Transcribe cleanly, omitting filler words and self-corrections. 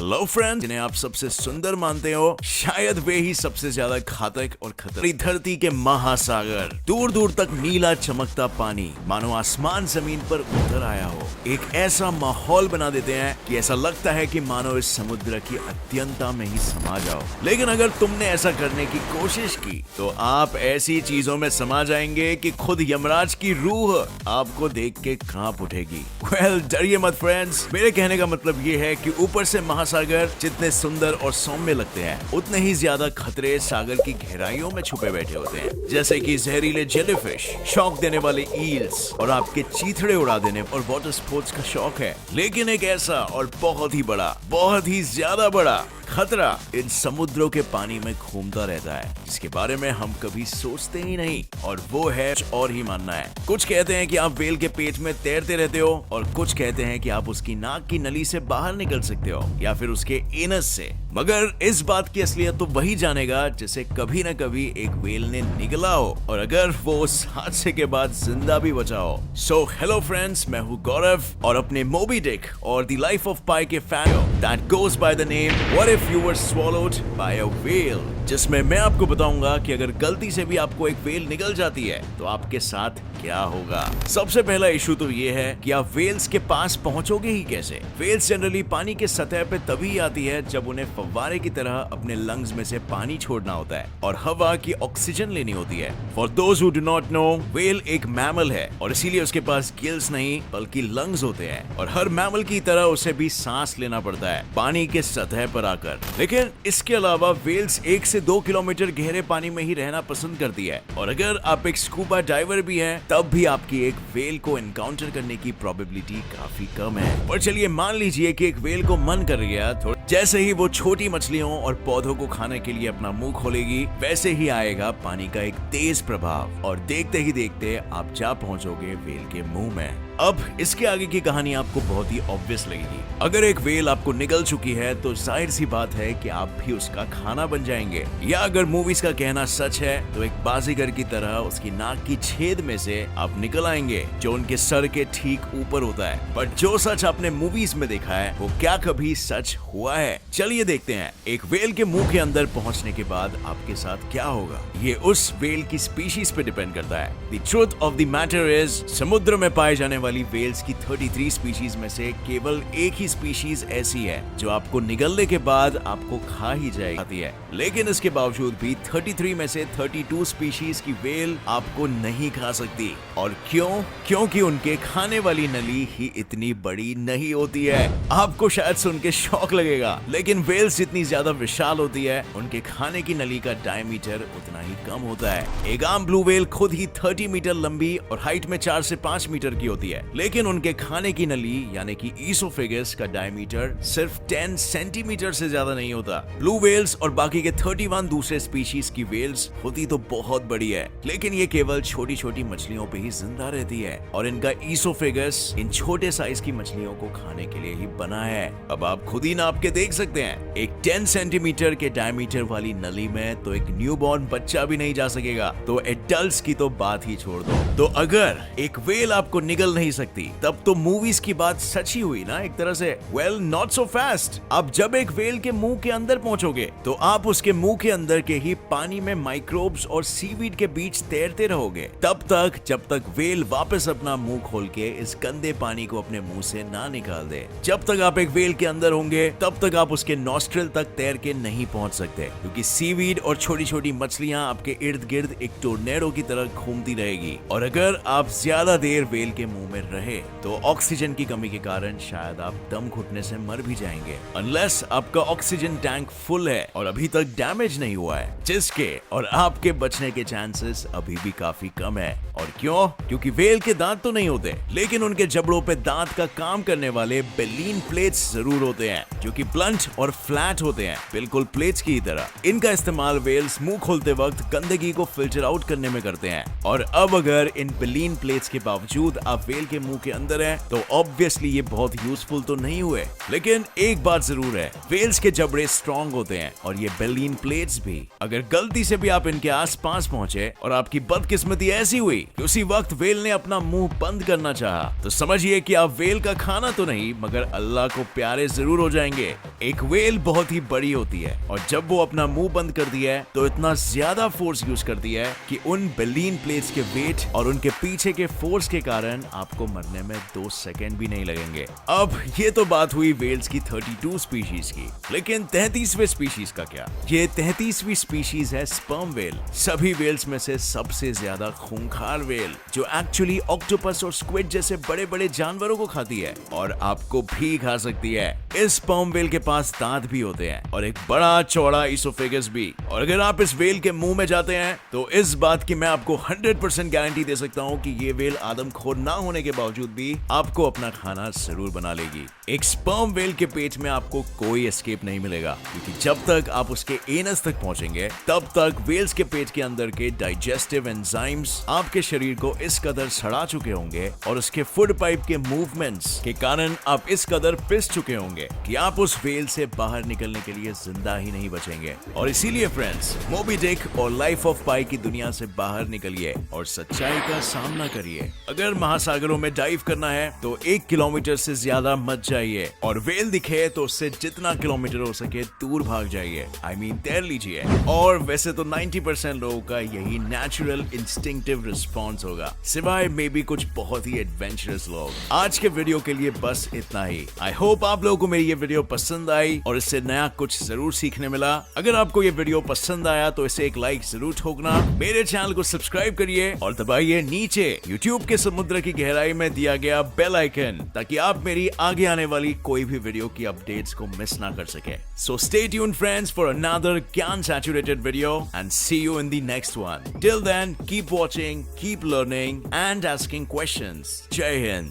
Hello friends, जिन्हें आप सबसे सुंदर मानते हो, शायद वे ही सबसे ज्यादा घातक और खतरनाक। धरती के महासागर, दूर दूर तक नीला चमकता पानी मानो आसमान जमीन पर उतर आया हो, एक ऐसा माहौल बना देते हैं कि ऐसा लगता है कि मानो इस समुद्र की अत्यंतता में ही समा जाओ। लेकिन अगर तुमने ऐसा करने की कोशिश की तो आप ऐसी चीजों में समा जाएंगे कि खुद यमराज की रूह आपको देख के कांप उठेगी। डरिए मत फ्रेंड्स, मेरे कहने का मतलब ये है कि ऊपर से महासागर जितने सुंदर और सौम्य लगते हैं, उतने ही ज्यादा खतरे सागर की गहराइयों में छुपे बैठे होते हैं, जैसे कि जहरीले जेलीफिश, शौक देने वाले ईल्स और आपके चीथड़े उड़ा देने और वाटर स्पोर्ट्स का शौक है। लेकिन एक ऐसा और बहुत ही बड़ा, बहुत ही ज्यादा बड़ा खतरा इन समुद्रों के पानी में घूमता रहता है, जिसके बारे में हम कभी सोचते ही नहीं, और वो है और ही मानना है। कुछ कहते हैं कि आप व्हेल के पेट में तैरते रहते हो, और कुछ कहते हैं कि आप उसकी नाक की नली से बाहर निकल सकते हो या फिर उसके एनस से। मगर इस बात की असलियत तो वही जानेगा जिसे कभी न कभी एक व्हेल ने निगला हो, और अगर वो उस हादसे के बाद जिंदा भी बचा हो। सो हेलो फ्रेंड्स, मैं हूँ गौरव और अपने मोबी डिक और द लाइफ ऑफ पाई के fan that goes by the name what if you were swallowed by a whale, जिसमें मैं आपको बताऊंगा कि अगर गलती से भी आपको एक व्हेल निगल जाती है तो आपके साथ क्या होगा। सबसे पहला इशू तो ये है कि आप व्हेल्स के पास पहुंचोगे ही कैसे। व्हेल्स जनरली पानी के सतह पे तभी आती है जब उन्हें फव्वारे की तरह अपने लंग्स में से पानी छोड़ना होता है और हवा की ऑक्सीजन लेनी होती है। For those who do not know, whale एक मैमल है और इसीलिए उसके पास गिल्स नहीं बल्कि लंग्स होते हैं, और हर मैमल की तरह उसे भी सांस लेना पड़ता है पानी के सतह पर आकर। लेकिन इसके अलावा व्हेल्स 1 से 2 किलोमीटर गहरे पानी में ही रहना पसंद करती है, और अगर आप एक स्कूबा डाइवर भी हैं, तब भी आपकी एक व्हेल को एनकाउंटर करने की प्रोबेबिलिटी काफी कम है। पर चलिए मान लीजिए कि एक व्हेल को मन कर गया, तो जैसे ही वो छोटी मछलियों और पौधों को खाने के लिए अपना मुंह खोलेगी, वैसे ही आएगा पानी का एक तेज प्रभाव, और देखते ही देखते आप जा पहुंचोगे व्हेल के मुंह में। अब इसके आगे की कहानी आपको बहुत ही ऑब्वियस लगेगी। अगर एक व्हेल आपको निगल चुकी है तो जाहिर सी बात है कि आप भी उसका खाना बन जाएंगे, या अगर मूवीज का कहना सच है तो एक बाजीगर की तरह उसकी नाक की छेद में से आप निकल आएंगे, जो उनके सर के ठीक ऊपर होता है। पर जो सच आपने मूवीज में देखा है वो क्या कभी सच हुआ है? चलिए देखते हैं। एक व्हेल के मुंह के अंदर पहुंचने के बाद आपके साथ क्या होगा, ये उस व्हेल की स्पीशीज पे डिपेंड करता है। The truth of the matter is, समुद्र में पाए जाने वाली व्हेल्स की 33 स्पीशीज में से केवल एक ही स्पीशीज ऐसी है जो आपको निगलने के बाद आपको खा ही जाती है। लेकिन इसके बावजूद भी 33 में से 32 स्पीशीज की व्हेल आपको नहीं खा सकती। और क्यों? क्योंकि उनके खाने वाली नली ही इतनी बड़ी नहीं होती है। आपको शायद सुन के शौक लगेगा, लेकिन व्हेल्स जितनी ज्यादा विशाल होती है, उनके खाने की नली का डायमीटर उतना ही कम होता है। एक आम ब्लू व्हेल खुद ही 30 मीटर लंबी और हाइट में 4 से 5 मीटर की होती है, लेकिन उनके खाने की नली यानी कि ईसोफेगस का डायमीटर सिर्फ 10 सेंटीमीटर से ज्यादा नहीं होता। ब्लू व्हेल्स और बाकी के 31 दूसरे स्पीशीज की व्हेल्स होती तो बहुत बड़ी है, लेकिन ये केवल छोटी छोटी मछलियों पे ही जिंदा रहती है, और इनका ईसोफेगस इन छोटे साइज की मछलियों को खाने के लिए ही बना है। अब आप खुद ही नाप के देख सकते हैं, एक 10 सेंटीमीटर के डायमीटर वाली नली में तो एक न्यूबॉर्न बच्चा भी नहीं जा सकेगा, तो एडल्ट्स की तो बात ही छोड़ दो। तो अगर एक व्हेल आपको निगल नहीं सकती, तब तो मूवीज की बात सच ही हुई ना एक तरह से। Well, not so fast. अब जब एक व्हेल के मुंह के अंदर पहुंचोगे तो आप उसके मुंह के अंदर के ही पानी में माइक्रोब्स और सीवीड के बीच तैरते रहोगे, तब तक जब तक व्हेल वापस अपना मुंह खोल के इस गंदे पानी को अपने मुंह से ना निकाल दे। जब तक आप एक व्हेल के अंदर होंगे तब तक आप उसके नॉस्ट्रिल तक तैर के नहीं पहुंच सकते, क्योंकि सीवीड और छोटी छोटी मछलियां आपके इर्द गिर्द एक टोर्नेडो की तरह घूमती रहेगी, और अगर आप ज्यादा देर व्हेल के मुंह में रहे तो ऑक्सीजन की कमी के कारण शायद आप दम घुटने से मर भी जाएंगे, अनलेस आपका ऑक्सीजन टैंक फुल है और अभी तक डैमेज नहीं हुआ है, जिसके और आपके बचने के चांसेस अभी भी काफी कम है। और क्यों? क्योंकि व्हेल के दांत तो नहीं होते, लेकिन उनके जबड़ों पे दांत का काम करने वाले बेलीन प्लेट्स जरूर होते हैं, जो कि ब्लंट और फ्लैट होते हैं, बिल्कुल प्लेट्स की तरह। इनका इस्तेमाल व्हेल्स मुंह खोलते वक्त गंदगी को फिल्टर आउट करने में करते हैं। और अब अगर इन बेलीन प्लेट्स के बावजूद आप व्हेल के मुंह के अंदर है तो ऑब्वियसली ये बहुत यूजफुल तो नहीं हुए। लेकिन एक बात जरूर है, व्हेल्स के जबड़े स्ट्रॉन्ग होते हैं और ये बेलीन प्लेट्स भी। अगर गलती से भी आप इनके आसपास पहुंचे और आपकी बदकिस्मती ऐसी हुई कि उसी वक्त व्हेल ने अपना मुंह बंद करना चाहा, तो समझिए कि आप व्हेल का खाना तो नहीं मगर अल्लाह को प्यारे जरूर हो जाएंगे। एक व्हेल बहुत ही बड़ी होती है और जब वो अपना मुंह बंद कर दिया है तो इतना ज्यादा फोर्स यूज करती है कि उन बेलीन प्लेट्स के वेट और उनके पीछे के फोर्स के कारण आपको मरने में 2 सेकंड भी नहीं लगेंगे। अब ये तो बात हुई वेल्स की 32 स्पीशीज की, लेकिन 33वें स्पीशीज का क्या? ये 33वीं स्पीशीज है स्पर्म वेल। सभी वेल्स में से सबसे ज्यादा खूंखार वेल, जो एक्चुअली ऑक्टोपस और स्क्विड जैसे बड़े बड़े जानवरों को खाती है और आपको भी खा सकती है। इस स्पर्म वेल के पास दांत भी होते हैं और एक बड़ा चौड़ा इसोफेगस भी। और अगर आप इस वेल के मुंह में जाते हैं तो इस बात की मैं आपको 100% गारंटी दे सकता हूं कि ये वेल आदमखोर ना होने के बावजूद भी आपको अपना खाना जरूर बना लेगी। एक स्पर्म वेल के पेट में आपको कोई एस्केप नहीं मिलेगा, क्योंकि जब तक आप उसके एनस तक पहुंचेंगे तब तक वेल्स के पेट के अंदर के डाइजेस्टिव एंजाइम्स आपके शरीर को इस कदर सड़ा चुके होंगे और उसके फूड पाइप के मूवमेंट्स के कारण आप इस कदर पिस चुके होंगे कि आप उस वेल से बाहर निकलने के लिए जिंदा ही नहीं बचेंगे। और इसीलिए फ्रेंड्स, मोबी डिक और लाइफ ऑफ पाई की दुनिया से बाहर निकलिए और सच्चाई का सामना करिए। अगर महासागरों में डाइव करना है तो 1 किलोमीटर से ज्यादा मत जाइए और वेल दिखे तो उससे जितना किलोमीटर हो सके दूर भाग जाइए। I mean, तैर लीजिए। और वैसे तो 90% लोगों का यही नेचुरल इंस्टिंक्टिव रिस्पॉन्स होगा, सिवाय मे बी कुछ बहुत ही एडवेंचरस लोग। आज के वीडियो के लिए बस इतना ही। आई होप आप लोगों को मेरी ये वीडियो पसंद आई और इससे नया कुछ जरूर सीखने मिला। अगर आपको ये वीडियो पसंद आया तो इसे एक लाइक जरूर ठोकना, मेरे चैनल को सब्सक्राइब करिए और दबाइए नीचे YouTube के समुद्र की गहराई में दिया गया बेल आइकन, ताकि आप मेरी आगे आने वाली कोई भी वीडियो की अपडेट्स को मिस ना कर सके। So stay tuned friends for another ज्ञान saturated video and see you in the next one. Till then, keep watching, keep learning and asking questions. Jai Hind.